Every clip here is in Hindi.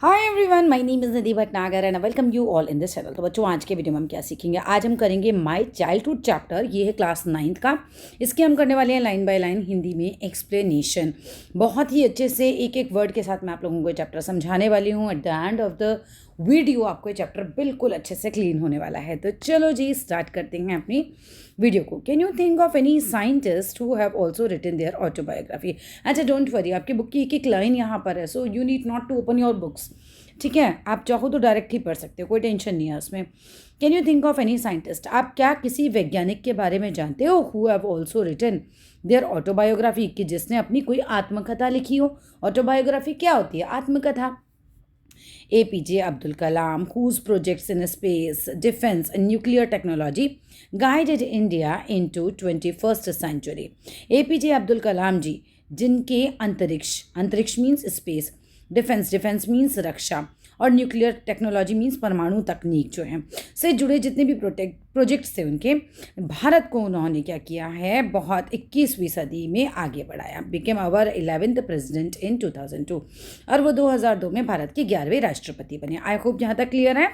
Hi everyone, my name is Nidhi Bhatnagar and welcome you all in this channel. तो बच्चों, आज के वीडियो में हम क्या सीखेंगे? आज हम करेंगे माय चाइल्डहुड चैप्टर। ये है क्लास 9th का। इसके हम करने वाले हैं लाइन बाय लाइन हिंदी में एक्सप्लेनेशन। बहुत ही अच्छे से एक एक वर्ड के साथ मैं आप लोगों को ये चैप्टर समझाने वाली हूँ। At the end of the video आपको ये चैप्टर बिल्कुल अच्छे से क्लीन होने वाला है। तो चलो जी, स्टार्ट करते हैं अपनी वीडियो को। Can you think of any scientist who have also written their autobiography? अच्छा, डोंट वरी, आपकी बुक की एक एक लाइन यहाँ पर है, so you need not to open your books. ठीक है, आप चाहो तो डायरेक्ट ही पढ़ सकते हो, कोई टेंशन नहीं है उसमें। Can you think of any scientist? आप क्या किसी वैज्ञानिक के बारे में जानते हो who have also written their autobiography, कि जिसने अपनी कोई आत्मकथा लिखी हो? ऑटोबायोग्राफी क्या होती है? आत्मकथा। APJ Abdul Kalam, whose projects in space, defense, and nuclear technology guided India into 21st century. APJ Abdul Kalam जी, जिनके अंतरिक्ष मीन्स स्पेस, डिफेंस मीन्स रक्षा, और न्यूक्लियर टेक्नोलॉजी मीन्स परमाणु तकनीक जो है से जुड़े जितने भी प्रोजेक्ट्स थे उनके, भारत को उन्होंने क्या किया है, बहुत 21वीं सदी में आगे बढ़ाया। Became our 11th president in 2002, और वो 2002 में भारत के 11वें राष्ट्रपति बने। आई होप यहाँ तक क्लियर है।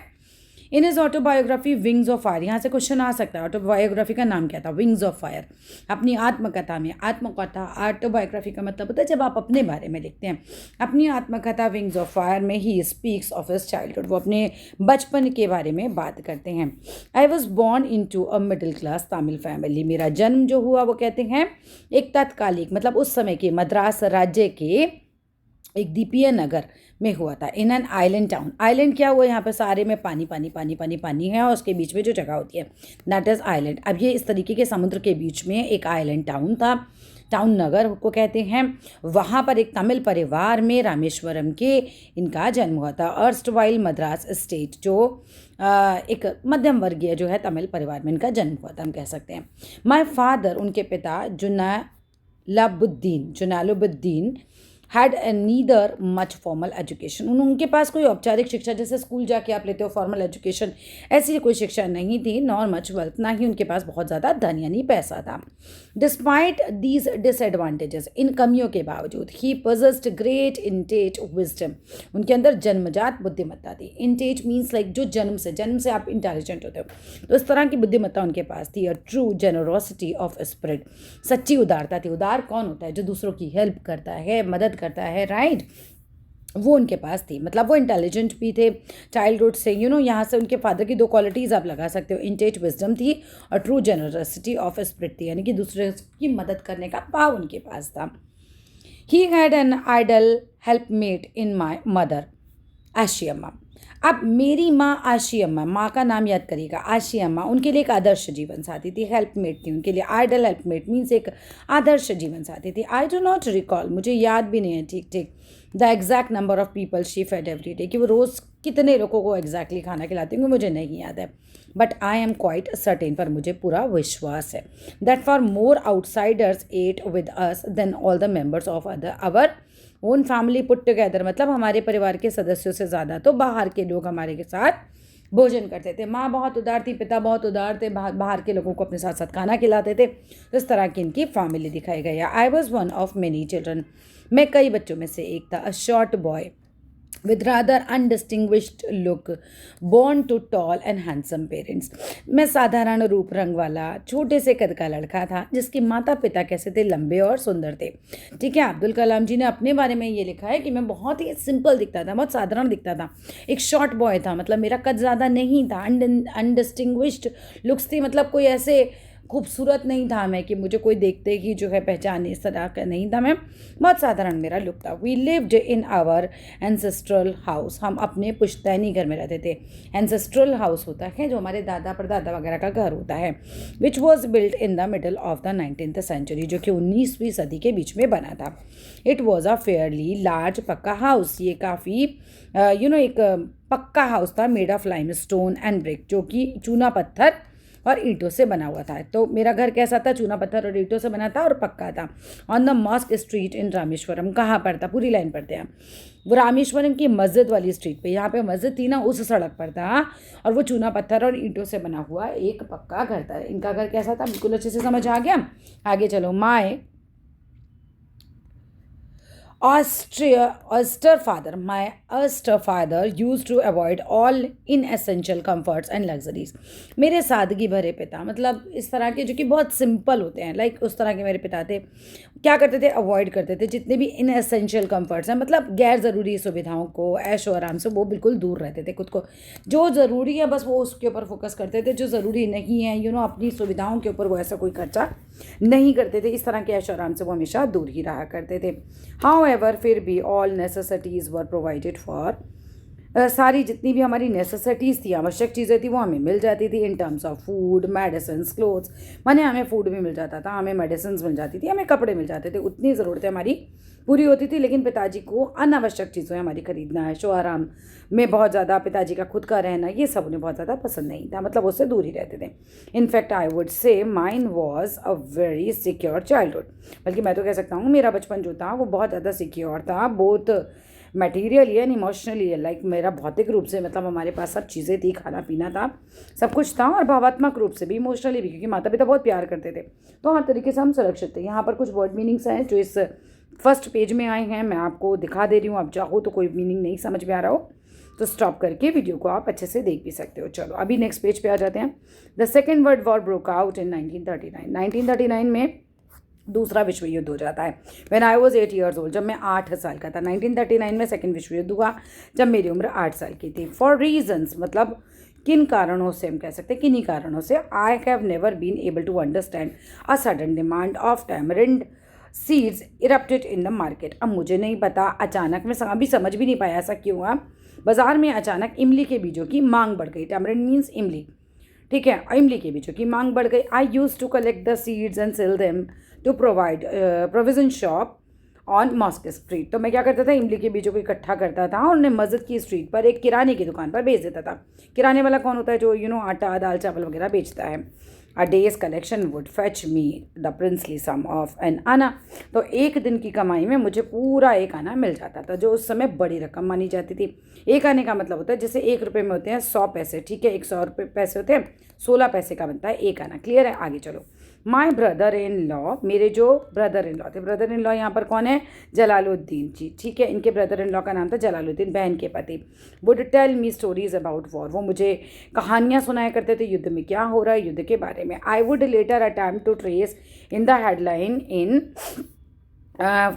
In his autobiography Wings of Fire, यहाँ से क्वेश्चन आ सकता है, ऑटोबायोग्राफी का नाम क्या था? Wings of fire. अपनी आत्मकथा में, आत्मकथा ऑटोबायोग्राफी का मतलब होता है जब आप अपने बारे में लिखते हैं। अपनी आत्मकथा विंग्स ऑफ फायर में ही स्पीक्स ऑफ हिज चाइल्डहुड, वो अपने बचपन के बारे में बात करते हैं। I was born into a middle class Tamil family, मेरा जन्म जो हुआ वो कहते हैं एक तत्कालिक, मतलब उस समय के मद्रास राज्य के एक द्वीपीय नगर में हुआ था। In an island town, island क्या हुआ? यहाँ पे सारे में पानी पानी पानी पानी पानी है, और उसके बीच में जो जगह होती है दैट इज़ आइलैंड। अब ये इस तरीके के समुद्र के बीच में एक आइलैंड टाउन था, टाउन नगर को कहते हैं। वहाँ पर एक तमिल परिवार में रामेश्वरम के इनका जन्म हुआ था। अर्स्टवाइल मद्रास स्टेट, जो एक मध्यम वर्गीय जो है तमिल परिवार में इनका जन्म हुआ था, हम कह सकते हैं। माय फादर, उनके पिता Jainulabdeen had neither much formal education, उनके पास कोई औपचारिक शिक्षा, जैसे स्कूल जाके आप लेते हो फॉर्मल एजुकेशन, ऐसी कोई शिक्षा नहीं थी। नॉर मच वेल्थ, ना ही उनके पास बहुत ज़्यादा धन यानी पैसा था। डिस्पाइट दीज डिसएडवांटेजेस, इन कमियों के बावजूद, ही पोजेस्ड ग्रेट इनटेट विजडम, उनके अंदर जन्मजात बुद्धिमत्ता थी। इनटेट मीन्स लाइक जो जन्म से आप इंटेलिजेंट होते हो, तो इस तरह की बुद्धिमत्ता उनके पास थी। और ट्रू जेनरोसिटी ऑफ स्पिरिट, सच्ची उदारता थी। उदार कौन होता है? जो दूसरों की हेल्प करता है, मदद करता है, राइट? वो उनके पास थी, मतलब वो इंटेलिजेंट भी थे चाइल्डहुड से। यहाँ से उनके फादर की दो क्वालिटीज़ आप लगा सकते हो, इनटेट विजडम थी और ट्रू जेनरसिटी ऑफ स्पिरिट थी, यानी कि दूसरे की मदद करने का भाव उनके पास था। He had an ideal helpmate in my mother Ashiamma. अब मेरी माँ आशी अम्मा, माँ का नाम याद करिएगा, आशी अम्मा उनके लिए एक आदर्श जीवन साथी थी, हेल्पमेट थी उनके लिए। आइडल हेल्पमेट मीन्स एक आदर्श जीवन साथी थी। आई डू नॉट रिकॉल, मुझे याद भी नहीं है ठीक the exact number of people she fed every day, कि वो रोज़ कितने लोगों को एग्जैक्टली खाना खिलाती होंगी, मुझे नहीं याद है। But I am quite certain, पर मुझे पूरा विश्वास है, that for more outsiders ate with us then all the members of our own family put together, मतलब हमारे परिवार के सदस्यों से ज़्यादा तो बाहर के लोग हमारे के साथ भोजन करते थे। माँ बहुत उदार थी, पिता बहुत उदार थे, बाहर के लोगों को अपने साथ साथ खाना खिलाते थे। तो इस तरह की इनकी फैमिली दिखाई गई है। I was one of many children, मैं कई बच्चों में से एक था। A short boy with rather undistinguished look, born to tall and handsome parents, मैं साधारण रूप रंग वाला छोटे से कद का लड़का था जिसके माता पिता कैसे थे? लंबे और सुंदर थे। ठीक है, अब्दुल कलाम जी ने अपने बारे में ये लिखा है कि मैं बहुत ही सिंपल दिखता था, बहुत साधारण दिखता था, एक शॉर्ट बॉय था, मतलब मेरा कद ज़्यादा नहीं था। अनडिस्टिंग्विश्ड लुक्स थी, मतलब कोई ऐसे खूबसूरत नहीं था मैं कि मुझे कोई देखते ही जो है पहचाने, इस तरह का नहीं था मैं, बहुत साधारण मेरा लुक था। We lived in our ancestral house, हम अपने पुश्तैनी घर में रहते थे। एंसेस्ट्रल हाउस होता है जो हमारे दादा परदादा वगैरह का घर होता है, which was built in the middle of the 19th century, जो कि 19वीं सदी के बीच में बना था। It was a fairly large pucca house, ये काफ़ी एक पक्का हाउस था, made of limestone and brick, जो कि चूना पत्थर और ईंटों से बना हुआ था। तो मेरा घर कैसा था? चूना पत्थर और ईंटों से बना था और पक्का था। On the mosque street in Rameswaram, कहाँ पर था? पूरी लाइन पढ़ते हैं। वो रामेश्वरम की मस्जिद वाली स्ट्रीट पे, यहाँ पे मस्जिद थी ना, उस सड़क पर था, और वो चूना पत्थर और ईंटों से बना हुआ एक पक्का घर था। इनका घर कैसा था? बिल्कुल अच्छे से समझ आ गया। आगे चलो। माए My austere father used to avoid all inessential comforts and luxuries. मेरे सादगी भरे पिता, मतलब इस तरह के जो कि बहुत सिंपल होते हैं, लाइक उस तरह के मेरे पिता थे। क्या करते थे? अवॉइड करते थे जितने भी इनएसेंशियल कंफर्ट्स हैं, मतलब गैर ज़रूरी सुविधाओं को, ऐशो आराम से वो बिल्कुल दूर रहते थे। खुद को जो ज़रूरी है बस वो उसके ऊपर फोकस करते थे, जो ज़रूरी नहीं है अपनी सुविधाओं के ऊपर वो ऐसा कोई खर्चा नहीं करते थे। इस तरह के ऐशो आराम से वो हमेशा दूर ही रहा करते थे। हाउएवर फिर भी all necessities were provided for, सारी जितनी भी हमारी नेसेसिटीज़ थी, आवश्यक चीज़ें थी, वो हमें मिल जाती थी in terms of food, medicine, clothes. माने हमें फूड भी मिल जाता था, हमें मेडिसिन मिल जाती थी, हमें कपड़े मिल जाते थे, उतनी ज़रूरतें हमारी पूरी होती थी। लेकिन पिताजी को अनावश्यक चीज़ें हमारी खरीदना है, शो आराम में बहुत ज़्यादा पिताजी का खुद का रहना, ये सब उन्हें बहुत ज़्यादा पसंद नहीं था, मतलब उससे दूर ही रहते थे। In fact I would say mine was a very secure childhood, बल्कि मैं तो कह सकता हूँ मेरा बचपन जो था वो बहुत ज़्यादा सिक्योर था, both materially and emotionally. Like मेरा भौतिक रूप से, मतलब हमारे पास सब चीज़ें थी, खाना पीना था, सब कुछ था, और भावात्मक रूप से भी, इमोशनली भी, क्योंकि माता पिता बहुत प्यार करते थे, तो हर तरीके से हम सुरक्षित थे। यहाँ पर कुछ वर्ड मीनिंग्स हैं जो इस फर्स्ट पेज में आए हैं, मैं आपको दिखा दे रही हूँ। आप चाहो तो कोई मीनिंग नहीं समझ में आ रहा हो तो स्टॉप करके वीडियो को आप अच्छे से देख भी सकते हो। चलो अभी नेक्स्ट पेज पे आ जाते हैं। The second world war broke out in 1939। 1939 में दूसरा विश्व युद्ध हो जाता है। When I was 8 years old, जब मैं 8 साल का था। 1939 में सेकेंड विश्व युद्ध हुआ जब मेरी उम्र 8 साल की थी। फॉर रीजन्स, मतलब किन कारणों से, हम कह सकते हैं किन्हीं कारणों से, I have never been able to understand a sudden demand of tamarind seeds erupted in the market. अब मुझे नहीं पता, अचानक मैं अभी समझ भी नहीं पाया ऐसा क्यों हुआ। बाजार में अचानक इमली के बीजों की मांग बढ़ गई। टैमरिंड मीन्स इमली, ठीक है, इमली के बीजों की मांग बढ़ गई। I use to collect the seeds and sell them to provide provision shop on mosque street. तो मैं क्या करता था, इमली के बीजों को इकट्ठा करता था और उन्हें मस्जिद की स्ट्रीट पर एक किराने की दुकान पर बेच देता था। किराने वाला कौन होता है? जो आटा, दाल, चावल वगैरह बेचता है। A day's collection would fetch me the princely sum of an anna. तो एक दिन की कमाई में मुझे पूरा एक आना मिल जाता था, जो उस समय बड़ी रकम मानी जाती थी। एक आने का मतलब होता है, जैसे 1 रुपये में होते हैं 100 पैसे, ठीक है, 100 रुपये पैसे होते हैं, 16 पैसे का बनता है एक आना। क्लियर है? आगे चलो। माई ब्रदर इन लॉ, मेरे जो ब्रदर इन लॉ थे, ब्रदर इन लॉ यहाँ पर कौन है? जलालुद्दीन जी, ठीक है, इनके ब्रदर इन लॉ का नाम था जलालुद्दीन, बहन के पति। Would tell me stories about war, वो मुझे कहानियाँ सुनाया करते थे युद्ध में क्या हो रहा है, युद्ध के बारे में। I would later attempt to trace in the headline in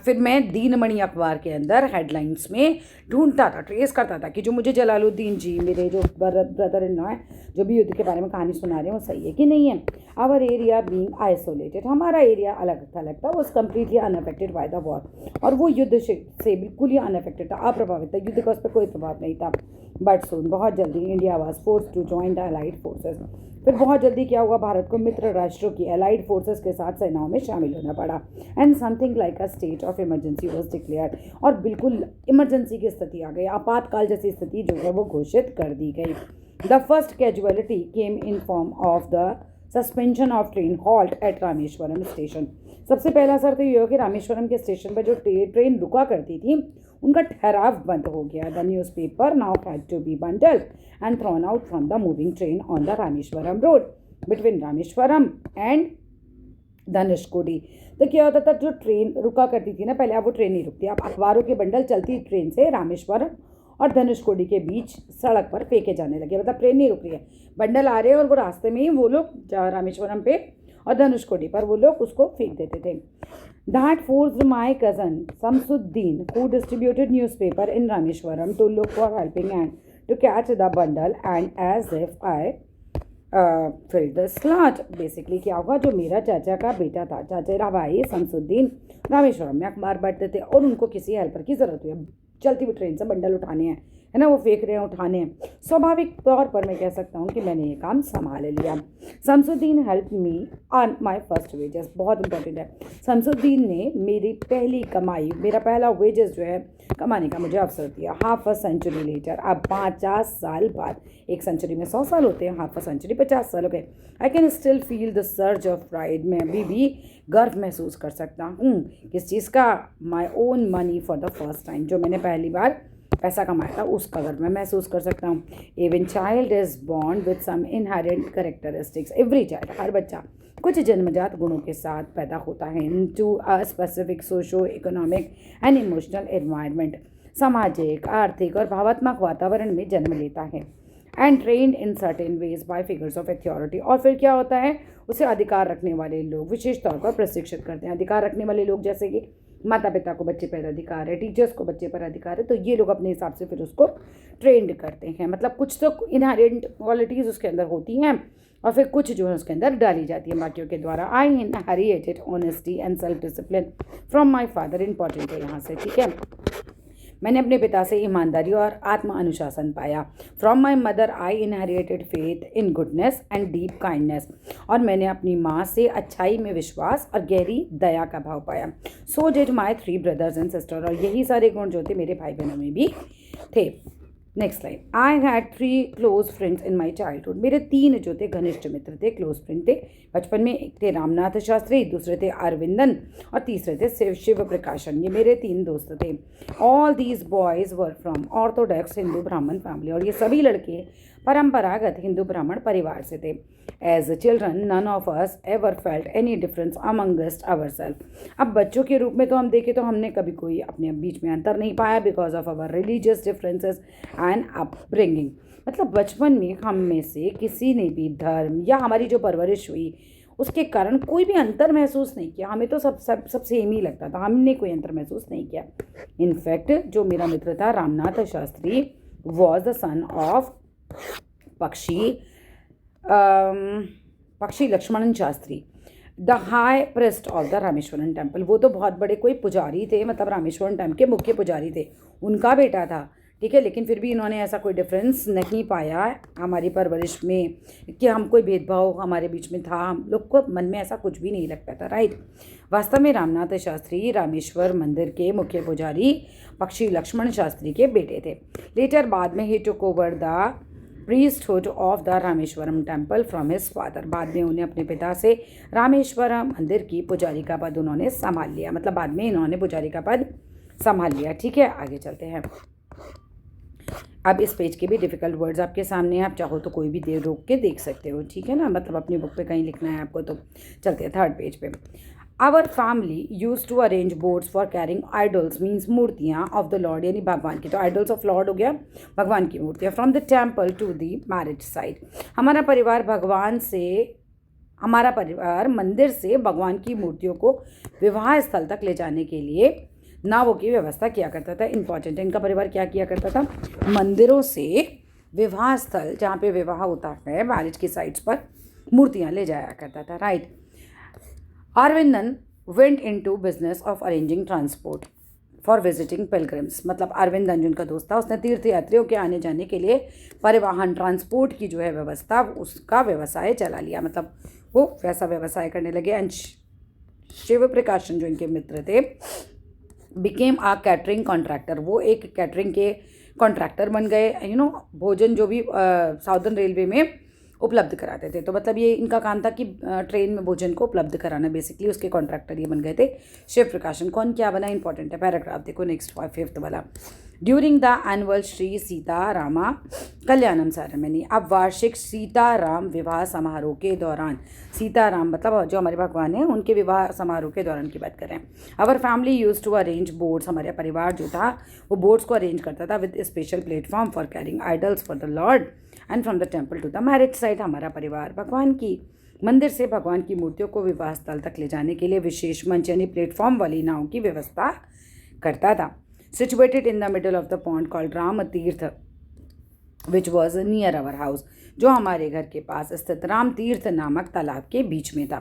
फिर मैं दीनमणि अखबार के अंदर हेडलाइंस में ढूंढता था, ट्रेस करता था कि जो मुझे जलालुद्दीन जी, मेरे जो ब्रदर इन लॉ है, जो भी युद्ध के बारे में कहानी सुना रहे हैं, वो सही है कि नहीं है। आवर एरिया बीइंग आइसोलेटेड, हमारा एरिया अलग थलग था, वो completely unaffected by the war, और वो युद्ध से बिल्कुल ही अनअफेक्टेड था, अप्रभावित था, युद्ध का उस पर कोई प्रभाव नहीं था। बट सुन, बहुत जल्दी India was force to join the allied forces. फिर बहुत जल्दी क्या हुआ, भारत को मित्र राष्ट्रों की अलाइड फोर्सेस के साथ सेनाओं में शामिल होना पड़ा। And something like a state of emergency was declared, और बिल्कुल इमरजेंसी की स्थिति आ गई, आपातकाल जैसी स्थिति जो है वो घोषित कर दी गई। The first casualty came in form of the suspension of train halt at Rameswaram station. सबसे पहला असर तो ये हो कि रामेश्वरम के स्टेशन पर जो ट्रेन रुका करती थी उनका ठहराव बंद हो गया। The newspaper now had to be bundled and thrown out from the moving train on the Rameswaram road between Rameswaram and Dhanushkodi. तो क्या होता था, जो ट्रेन रुका करती थी ना पहले, अब वो ट्रेन नहीं रुकती, अब अखबारों के बंडल चलती ट्रेन से रामेश्वरम और धनुषकोडी के बीच सड़क पर फेंके जाने लगे। मतलब ट्रेन नहीं रुक रही है, बंडल आ रहे हैं और वो रास्ते में ही वो लोग रामेश्वरम पे और धनुषकोडी पर वो लोग उसको फेंक देते थे। That forced my cousin Shamsuddin who distributed newspaper in Rameswaram to look for helping hand to catch the bundle and as if I fill the slot. Basically क्या होगा, जो मेरा चाचा का बेटा था, चाचा भाई शमसुद्दीन रामेश्वरम में अखबार बांटते थे और उनको किसी हेल्पर की ज़रूरत हुई, चलती हुई ट्रेन से बंडल उठाने हैं, है ना, वो फेंक रहे हैं, उठाने हैं। स्वाभाविक तौर पर मैं कह सकता हूँ कि मैंने ये काम संभाल लिया। Shamsuddin help me on my first wages, बहुत इंपॉर्टेंट है। शमसुद्दीन ने मेरी पहली कमाई, मेरा पहला वेजेस जो है कमाने का मुझे अवसर दिया। हाफ अ सेंचुरी लेटर, अब 50 साल बाद, एक सेंचुरी में 100 साल होते हैं, हाफ अ सेंचुरी 50 साल हो गए। I can still feel the surge of pride, मैं अभी भी गर्व महसूस कर सकता हूँ किस चीज़ का, my own money for the first time, जो मैंने पहली बार पैसा कमाया था उसका गर्व मैं महसूस कर सकता हूँ। Every child is born with some inherent characteristics. Every child, हर बच्चा कुछ जन्मजात गुणों के साथ पैदा होता है। Into a specific socio economic and emotional environment, सामाजिक, आर्थिक और भावात्मक वातावरण में जन्म लेता है। And trained in certain ways by figures of authority. और फिर क्या होता है, उसे अधिकार रखने वाले लोग विशेष तौर पर प्रशिक्षित करते हैं। अधिकार रखने वाले लोग जैसे कि माता पिता को बच्चे पर अधिकार है, टीचर्स को बच्चे पर अधिकार है, तो ये लोग अपने हिसाब से फिर उसको ट्रेंड करते हैं। मतलब कुछ तो इनहेरेंट क्वालिटीज़ उसके अंदर होती हैं और फिर कुछ जो है उसके अंदर डाली जाती है बाकियों के द्वारा। आई inherited honesty and self discipline from my father. Important है यहाँ से, ठीक है। मैंने अपने पिता से ईमानदारी और आत्म अनुशासन पाया। From my mother I inherited faith in goodness and deep kindness. और मैंने अपनी माँ से अच्छाई में विश्वास और गहरी दया का भाव पाया। So did my 3 brothers and sister. और यही सारे गुण जो थे मेरे भाई बहनों में भी थे। Next line, I had 3 close friends in my childhood. मेरे 3 जो थे घनिष्ठ मित्र थे, क्लोज फ्रेंड थे बचपन में। एक थे रामनाथ शास्त्री, दूसरे थे अरविंदन और तीसरे थे शिव प्रकाशन। ये मेरे 3 दोस्त थे। All these boys were from Orthodox Hindu ब्राह्मण फैमिली। और ये सभी लड़के परंपरागत हिंदू ब्राह्मण परिवार से थे। As children none of us ever felt any difference amongst our self. अब बच्चों के रूप में तो हम देखें तो हमने कभी कोई अपने बीच में अंतर नहीं पाया because of our religious differences and upbringing. मतलब बचपन में हम में से किसी ने भी धर्म या हमारी जो परवरिश हुई उसके कारण कोई भी अंतर महसूस नहीं किया। हमें तो सब सेम ही लगता था, हमने कोई अंतर महसूस नहीं किया। इनफैक्ट जो मेरा मित्र था Ramanath Shastri was the son of Pakshi Lakshmana Shastri, the high priest of the Rameswaram temple. वो तो बहुत बड़े कोई पुजारी थे, मतलब रामेश्वरम टेम्पल के मुख्य पुजारी थे, उनका बेटा था, ठीक है। लेकिन फिर भी इन्होंने ऐसा कोई डिफरेंस नहीं पाया हमारी परवरिश में कि हम कोई भेदभाव हमारे बीच में था। हम लोग को मन में ऐसा कुछ भी नहीं लगता था, राइट। वास्तव में रामनाथ शास्त्री रामेश्वर मंदिर के मुख्य पुजारी पक्षी लक्ष्मण शास्त्री के बेटे थे। लेटर बाद में he took over the priesthood of the Rameswaram temple from his father. बाद में उन्हें अपने पिता से रामेश्वरम मंदिर की पुजारी का पद उन्होंने संभाल लिया। मतलब बाद में इन्होंने पुजारी का पद संभाल लिया, ठीक है। आगे चलते हैं। अब इस पेज के भी डिफ़िकल्ट वर्ड्स आपके सामने हैं, आप चाहो तो कोई भी देर रोक के देख सकते हो, ठीक है ना। मतलब अपनी बुक पे कहीं लिखना है आपको तो। चलते हैं 3rd पेज पे। Our family use to arrange boards for carrying idols, means मूर्तियाँ ऑफ द लॉर्ड, यानी भगवान की। तो आइडल्स ऑफ लॉर्ड हो गया भगवान की मूर्तियाँ। From the temple to the marriage site. हमारा परिवार मंदिर से भगवान की मूर्तियों को विवाह स्थल तक ले जाने के लिए नावों की व्यवस्था किया करता था। इंपॉर्टेंट है, इनका परिवार क्या किया करता था, मंदिरों से विवाह स्थल जहाँ पे विवाह होता है मैरिज की साइट्स पर मूर्तियाँ ले जाया करता था, right. Aravindan went into business of arranging transport for visiting pilgrims. मतलब अरविंदन जिनका दोस्त था उसने तीर्थयात्रियों के आने जाने के लिए परिवहन ट्रांसपोर्ट की जो है व्यवस्था उसका व्यवसाय चला लिया। मतलब वो वैसा व्यवसाय करने लगे। एंड शिव प्रकाशन जो इनके मित्र थे बिकेम आ कैटरिंग कॉन्ट्रैक्टर। वो एक कैटरिंग के कॉन्ट्रैक्टर बन गए। भोजन जो भी साउदर्न रेलवे में उपलब्ध कराते थे। तो मतलब ये इनका काम था कि ट्रेन में भोजन को उपलब्ध कराना, बेसिकली उसके कॉन्ट्रैक्टर ये बन गए थे। शिव प्रकाशन कौन क्या बना, इंपॉर्टेंट है। पैराग्राफ देखो नेक्स्ट 5th वाला। During the annual Shri Sita Rama Kalyanam ceremony. अब वार्षिक सीताराम विवाह समारोह के दौरान, सीताराम मतलब जो हमारे भगवान हैं उनके विवाह समारोह के दौरान की बात करें। Our family use to arrange boards. हमारे परिवार जो था वो बोर्ड्स को अरेंज करता था with special platform for carrying idols for the lord and from the temple to the marriage site. हमारा परिवार भगवान की मंदिर से भगवान की मूर्तियों को विवाह स्थल तक ले जाने के लिए विशेष मंच यानी प्लेटफॉर्म वाली नाव की व्यवस्था करता था। Situated in the middle of the pond called Ram Tirtha which was near our house. जो हमारे घर के पास स्थित राम तीर्थ नामक तालाब के बीच में था।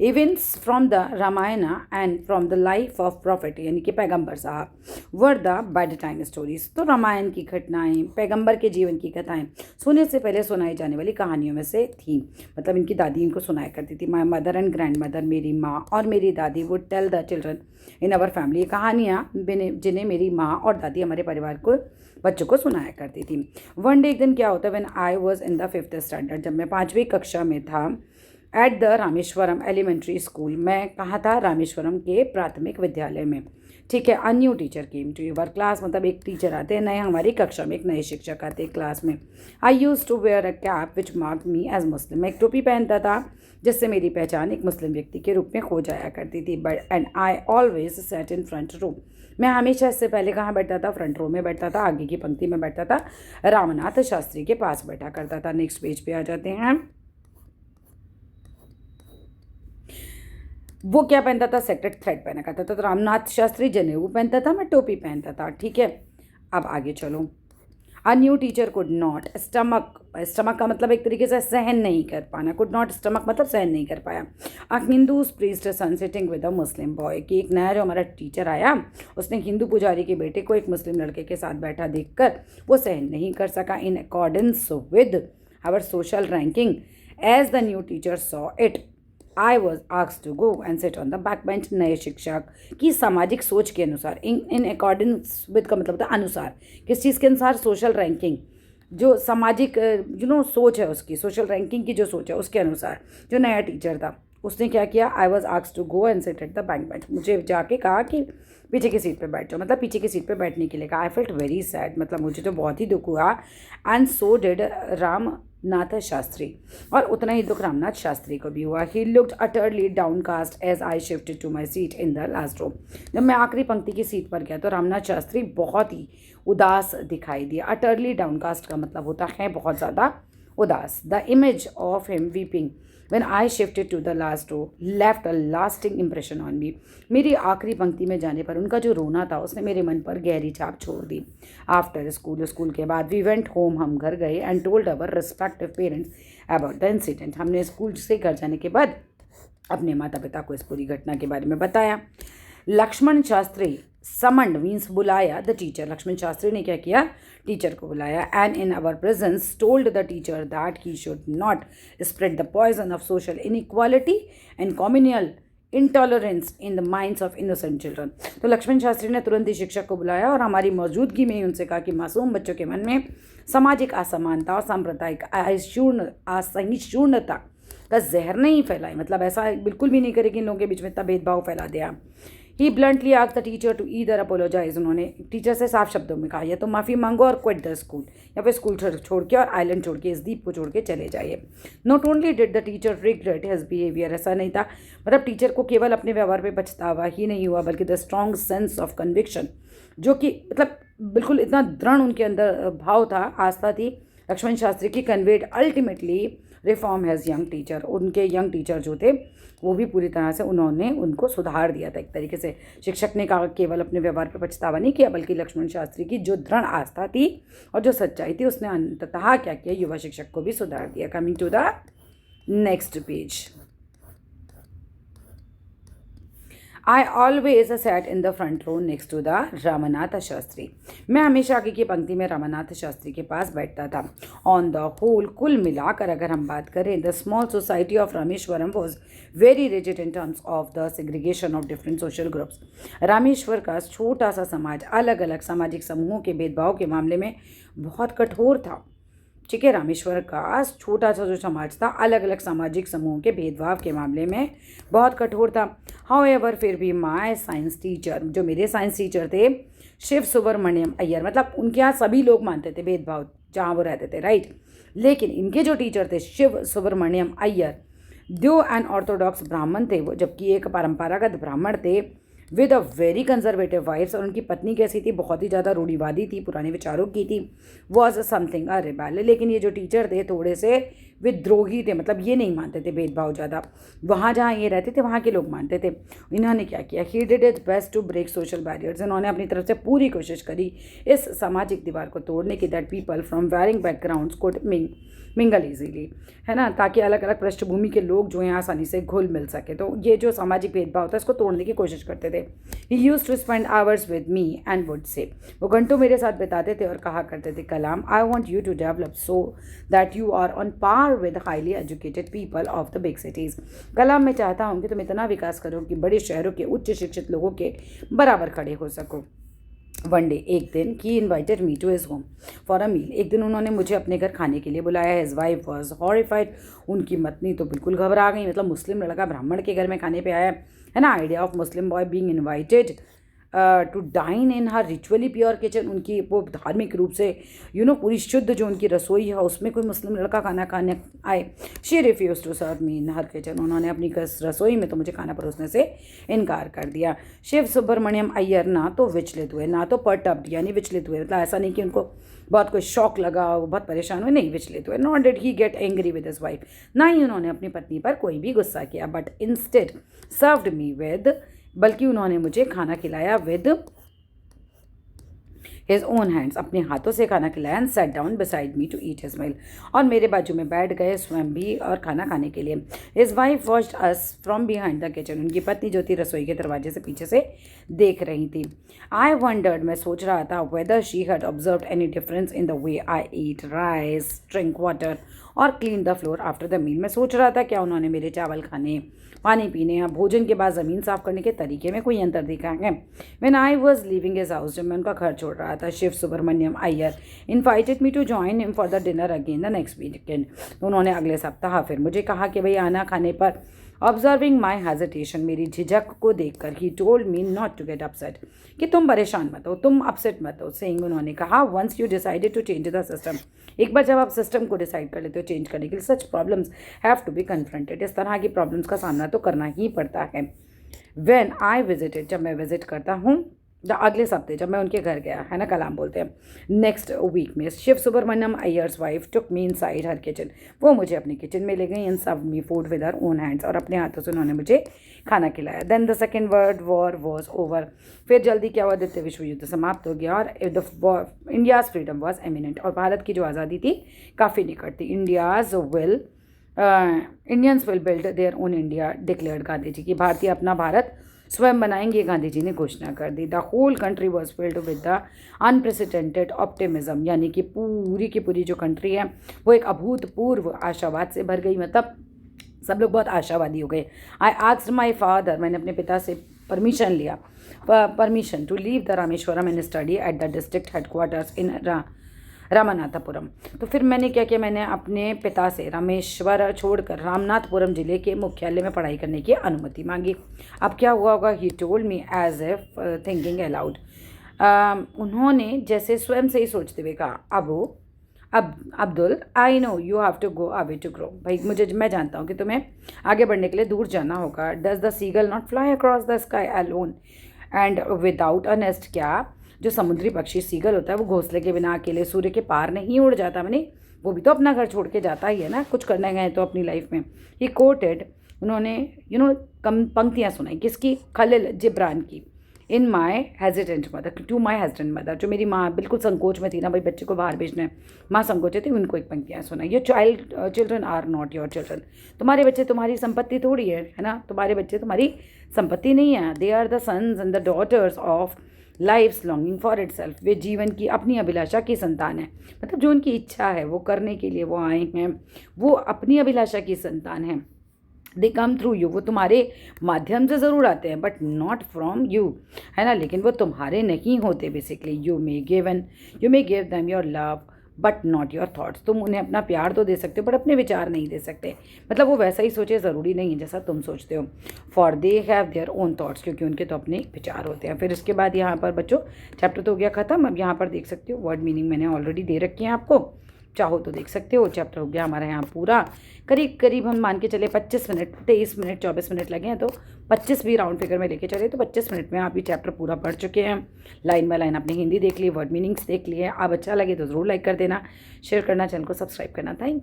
Events from the Ramayana and from the life of prophet यानी कि पैगंबर साहब were the bedtime stories. तो रामायण की घटनाएं, पैगंबर के जीवन की कथाएं सोने से पहले सुनाई जाने वाली कहानियों में से थी। मतलब इनकी दादी इनको सुनाया करती थी। My mother and grandmother, मेरी माँ और मेरी दादी would tell the children in our family. कहानियाँ जिन्हें मेरी माँ और दादी हमारे परिवार को बच्चों को सुनाया करती थी। वन डे एक दिन क्या होता है, when I was in the 5th standard, जब मैं 5वीं कक्षा में था, at the Rameswaram elementary school. मैं कहाँ था, रामेश्वरम के प्राथमिक विद्यालय में। ठीक है। A new teacher came to your class, मतलब एक टीचर आते हैं नए हमारी कक्षा में, एक नए शिक्षक आते हैं क्लास में। I use to wear a cap which mark me as Muslim, मैं एक टोपी पहनता था जिससे मेरी पहचान एक मुस्लिम व्यक्ति के रूप में हो जाया करती थी। But and I always sat in front row, मैं हमेशा इससे पहले कहाँ बैठता था? फ्रंट रो में बैठता था, आगे की पंक्ति में बैठता था, रामनाथ शास्त्री के पास बैठा करता था। नेक्स्ट पेज पे आ जाते हैं। वो क्या पहनता था? सेक्रेट थ्रेड पहना करता था। तो रामनाथ शास्त्री जनेऊ पहनता था, मैं टोपी पहनता था। ठीक है, अब आगे चलो। अ new teacher could not stomach, stomach का मतलब एक तरीके से सहन नहीं कर पाना, कुड नॉट स्टमक मतलब सहन नहीं कर पाया। A Hindu priest son sitting with a Muslim boy, कि एक नया जो हमारा टीचर आया उसने हिंदू पुजारी के बेटे को एक मुस्लिम लड़के के साथ बैठा देखकर वो सहन नहीं कर सका। In accordance with our social ranking as the new teacher saw it, I was asked to go and sit on the back bench. नए शिक्षक की सामाजिक सोच के अनुसार, इन अकॉर्डेंस विद का मतलब होता है अनुसार, किस चीज़ के अनुसार? सोशल रैंकिंग, जो सामाजिक सोच है उसकी, सोशल रैंकिंग की जो सोच है उसके अनुसार जो नया टीचर था उसने क्या किया? I was asked to go and sit at the back bench, मुझे जाके कहा कि पीछे की सीट पे बैठ जाओ, मतलब पीछे की सीट पे बैठने के लिए कहा। आई फेल्ट वेरी सैड, मतलब मुझे तो बहुत ही दुख हुआ। And so did Ramanath Shastri, और उतना ही दुख रामनाथ शास्त्री को भी हुआ। He looked utterly downcast as I shifted to my seat in the last row, जब मैं आखिरी पंक्ति की सीट पर गया तो रामनाथ शास्त्री बहुत ही उदास दिखाई दिया। अटरली डाउनकास्ट का मतलब होता है बहुत ज़्यादा उदास। The image of him weeping when I shifted to the last row left a lasting impression on me, मेरी आखिरी पंक्ति में जाने पर उनका जो रोना था उसने मेरे मन पर गहरी छाप छोड़ दी। आफ्टर स्कूल के बाद वी वेंट होम, हम घर गए, and told our respective parents about the incident, हमने स्कूल से घर जाने के बाद अपने माता पिता को इस पूरी घटना के बारे में बताया। लक्ष्मण शास्त्री समंड मीन्स बुलाया द टीचर, लक्ष्मण शास्त्री ने क्या किया? टीचर को बुलाया। And in our presence told the teacher that he should not spread the poison of social inequality and communal intolerance in the minds of innocent children. तो लक्ष्मण शास्त्री ने तुरंत ही शिक्षक को बुलाया और हमारी मौजूदगी में ही उनसे कहा कि मासूम बच्चों के मन में सामाजिक असमानता और सांप्रदायिक असहिष्णुता का जहर नहीं फैलाए, मतलब ऐसा बिल्कुल भी नहीं करे कि इन लोगों के बीच में इतना भेदभाव फैला दिया। He bluntly asked the teacher to either apologize, उन्होंने टीचर से साफ शब्दों में कहा या तो माफ़ी मांगो और क्विट द स्कूल, या फिर स्कूल छोड़ के और आइलैंड छोड़ के, इस द्वीप को छोड़ के चले जाइए। Not only did the teacher regret his behaviour, ऐसा नहीं था, मतलब टीचर को केवल अपने व्यवहार पे पछतावा ही नहीं हुआ बल्कि the strong sense of conviction, जो कि मतलब बिल्कुल इतना दृढ़ उनके अंदर भाव था, आस्था थी लक्ष्मण शास्त्री की, conveyed ultimately reform has young teacher, उनके यंग टीचर जो थे वो भी पूरी तरह से उन्होंने उनको सुधार दिया था एक तरीके से। शिक्षक ने कहा केवल अपने व्यवहार पर पछतावा नहीं किया बल्कि लक्ष्मण शास्त्री की जो दृढ़ आस्था थी और जो सच्चाई थी उसने अंततः क्या किया? युवा शिक्षक को भी सुधार दिया। Coming to the next page. I always sat in the front row next to the Ramanath Shastri, मैं हमेशा आगे की पंक्ति में रामनाथ शास्त्री के पास बैठता था। ऑन द होल, कुल मिलाकर अगर हम बात करें, the small society of Rameswaram was very rigid in terms of the segregation of different social groups. Rameshwar का छोटा सा समाज अलग अलग सामाजिक समूहों के भेदभाव के मामले में बहुत कठोर था। ठीक है, रामेश्वर का छोटा सा जो समाज था अलग अलग सामाजिक समूहों के भेदभाव के मामले में बहुत कठोर था। हाउएवर, फिर भी माय साइंस टीचर, जो मेरे साइंस टीचर थे शिव सुब्रमण्यम अय्यर, मतलब उनके यहाँ सभी लोग मानते थे भेदभाव जहाँ वो रहते थे, राइट। लेकिन इनके जो टीचर थे शिव सुब्रमण्यम अय्यर, दो एन ऑर्थोडॉक्स ब्राह्मण थे वो, जबकि एक परंपरागत ब्राह्मण थे with a very conservative wives, और उनकी पत्नी कैसी थी? बहुत ही ज़्यादा रूढ़िवादी थी, पुराने विचारों की थी, वॉज समथिंग अ रिबेल। लेकिन ये जो टीचर थे थोड़े से विद्रोही थे, मतलब ये नहीं मानते थे भेदभाव ज़्यादा, वहाँ जहाँ ये रहते थे वहाँ के लोग मानते थे। इन्होंने क्या किया? He did his best to break social barriers, इन्होंने अपनी तरफ से पूरी कोशिश करी इस सामाजिक दीवार को तोड़ने की, that people from varying backgrounds could mingle easily, है ना, ताकि अलग अलग पृष्ठभूमि के लोग जो हैं आसानी से घुल मिल सके। तो ये जो सामाजिक भेदभाव था इसको तोड़ने की कोशिश करते थे। He used to spend hours with me and would say, वो घंटों मेरे साथ बिताते थे और कहा करते थे, Kalam, I want you to develop so that you are on par with highly educated people of the big cities. Kalam, मैं चाहता हूँ कि तुम इतना विकास करो कि बड़े शहरों के उच्च शिक्षित लोगों के बराबर खड़े हो सको। वन डे, एक दिन, he invited me to his home for a meal, एक दिन उन्होंने मुझे अपने घर खाने के लिए बुलाया। हिज वाइफ वॉज हॉरिफाइड, उनकी पत्नी तो बिल्कुल घबरा गई, मतलब मुस्लिम लड़का ब्राह्मण के घर में खाने पे आया है ना। Idea of Muslim boy being invited to dine in her ritually pure kitchen. उनकी वो धार्मिक रूप से पूरी शुद्ध जो उनकी रसोई है उसमें कोई मुस्लिम लड़का खाना खाने आए। She refuse to serve me in her kitchen. उन्होंने अपनी रसोई में तो मुझे खाना परोसने से इनकार कर दिया। शिव सुब्रमण्यम अय्यर ना तो विचलित हुए ना तो परटब्ड यानी विचलित हुए, मतलब ऐसा नहीं कि उनको बहुत कोई शौक लगा, वो बहुत परेशान हुए, नहीं विचलित हुए। Not did he get angry with his wife, ना ही उन्होंने अपनी पत्नी पर कोई भी गुस्सा किया। But instead served me with, बल्कि उन्होंने मुझे खाना खिलाया विद हिज ओन हैंड्स, अपने हाथों से खाना खिलाया। And sat down beside me to eat his meal, और मेरे बाजू में बैठ गए स्वयं भी और खाना खाने के लिए। His wife watched us from behind the kitchen, उनकी पत्नी जो थी रसोई के दरवाजे से पीछे से देख रही थी। आई वंडर्ड, मैं सोच रहा था, whether she had observed any difference in the way I eat rice, drink water और clean the floor after the meal. मैं सोच रहा था क्या उन्होंने मेरे चावल खाने, पानी पीने या भोजन के बाद ज़मीन साफ करने के तरीके में कोई अंतर देखा है। When I was leaving his house, जब मैं उनका घर छोड़ रहा था, Shiv Subramaniam Iyer invited me to join him for the dinner again the next weekend. उन्होंने अगले सप्ताह फिर मुझे कहा कि भाई आना खाने पर। ऑब्जर्विंग माई हेजिटेशन, मेरी झिझक को देखकर, he told me not to get upset, कि तुम परेशान मत हो, तुम अपसेट मत हो। सेइंग, उन्होंने कहा, once you decided to change the system, एक बार जब आप सिस्टम को डिसाइड कर लेते हो चेंज करने के लिए, such problems have to be confronted, इस तरह की प्रॉब्लम्स का सामना तो करना ही पड़ता है। व्हेन आई विजिटेड, जब मैं विजिट करता हूँ, अगले सप्ते जब मैं उनके घर गया, है ना, कलाम बोलते हैं, नेक्स्ट वीक में, Shiv Subramaniam Iyer's wife took me inside her kitchen, वो मुझे अपने किचन में ले गई। And served me food with her own hands, और अपने हाथों से उन्होंने मुझे खाना खिलाया। Then the second world war was over, फिर जल्दी क्या हुआ, द्वितीय विश्व युद्ध समाप्त हो गया और इंडियाज़ फ्रीडम वॉज एमिनेंट, और भारत की जो आज़ादी थी काफ़ी निकट थी। Indians will build their own India, declared Gandhi ji की, भारतीय अपना भारत स्वयं बनाएंगे, गांधी जी ने घोषणा कर दी। The whole country was filled with the unprecedented optimism, यानी कि पूरी की पूरी जो कंट्री है वो एक अभूतपूर्व आशावाद से भर गई, मतलब सब लोग बहुत आशावादी हो गए। आई आस्क्ड माई फादर, मैंने अपने पिता से परमिशन लिया, permission to leave the Rameswaram and study at the district headquarters in Ramanathapuram. तो फिर मैंने क्या किया, मैंने अपने पिता से रामेश्वर छोड़कर रामनाथपुरम जिले के मुख्यालय में पढ़ाई करने की अनुमति मांगी। अब क्या हुआ होगा, he told me as if thinking aloud, उन्होंने जैसे स्वयं से ही सोचते हुए कहा, Abdul, I know you have to go away to grow, भाई मैं जानता हूँ कि तुम्हें आगे बढ़ने के लिए दूर जाना होगा। Does the seagull not fly across the sky alone and without a nest, क्या जो समुद्री पक्षी सीगल होता है वो घोंसले के बिना अकेले सूर्य के पार नहीं उड़ जाता, मैंने वो भी तो अपना घर छोड़ के जाता ही है ना, कुछ करने गए तो अपनी लाइफ में। ही कोटेड, उन्होंने कम पंक्तियाँ सुनाई, किसकी, खलील जिब्रान की। In my hesitant mother, to my hesitant mother, जो मेरी माँ बिल्कुल संकोच में थी ना, भाई बच्चे को बाहर भेजना है, माँ संकोचित थी, उनको एक पंक्तियाँ सुनाई। Your children are not your children, तुम्हारे बच्चे तुम्हारी संपत्ति थोड़ी है ना, तुम्हारे बच्चे तुम्हारी संपत्ति नहीं है। They are the sons and the daughters of life's longing for itself, वे जीवन की अपनी अभिलाषा की संतान है, मतलब जो उनकी इच्छा है वो करने के लिए वो आए हैं, वो अपनी अभिलाषा की संतान है। दे कम थ्रू यू, वो तुम्हारे माध्यम से ज़रूर आते हैं, बट नॉट फ्रॉम यू, है ना, लेकिन वो तुम्हारे नहीं होते basically. You may give them your love but not your thoughts, तुम उन्हें अपना प्यार तो दे सकते हो बट अपने विचार नहीं दे सकते, मतलब वो वैसा ही सोचे, ज़रूरी नहीं है जैसा तुम सोचते हो। For they have their own thoughts, क्योंकि उनके तो अपने विचार होते हैं। फिर इसके बाद यहाँ पर बच्चों चैप्टर तो हो गया ख़त्म। अब यहाँ पर देख सकते हो वर्ड मीनिंग मैंने ऑलरेडी दे रखी है आपको, चाहो तो देख सकते हो। चैप्टर हो गया हमारा यहाँ पूरा, करीब हम मान के चले 25 मिनट, 23 मिनट 24 मिनट लगे हैं, तो 25 भी राउंड फिगर में लेके चले तो 25 मिनट में आप ये चैप्टर पूरा पढ़ चुके हैं। लाइन बाय लाइन आपने हिंदी देख ली, वर्ड मीनिंग्स देख लिए। आप अच्छा लगे तो ज़रूर लाइक कर देना, शेयर करना, चैनल को सब्सक्राइब करना। Thank you.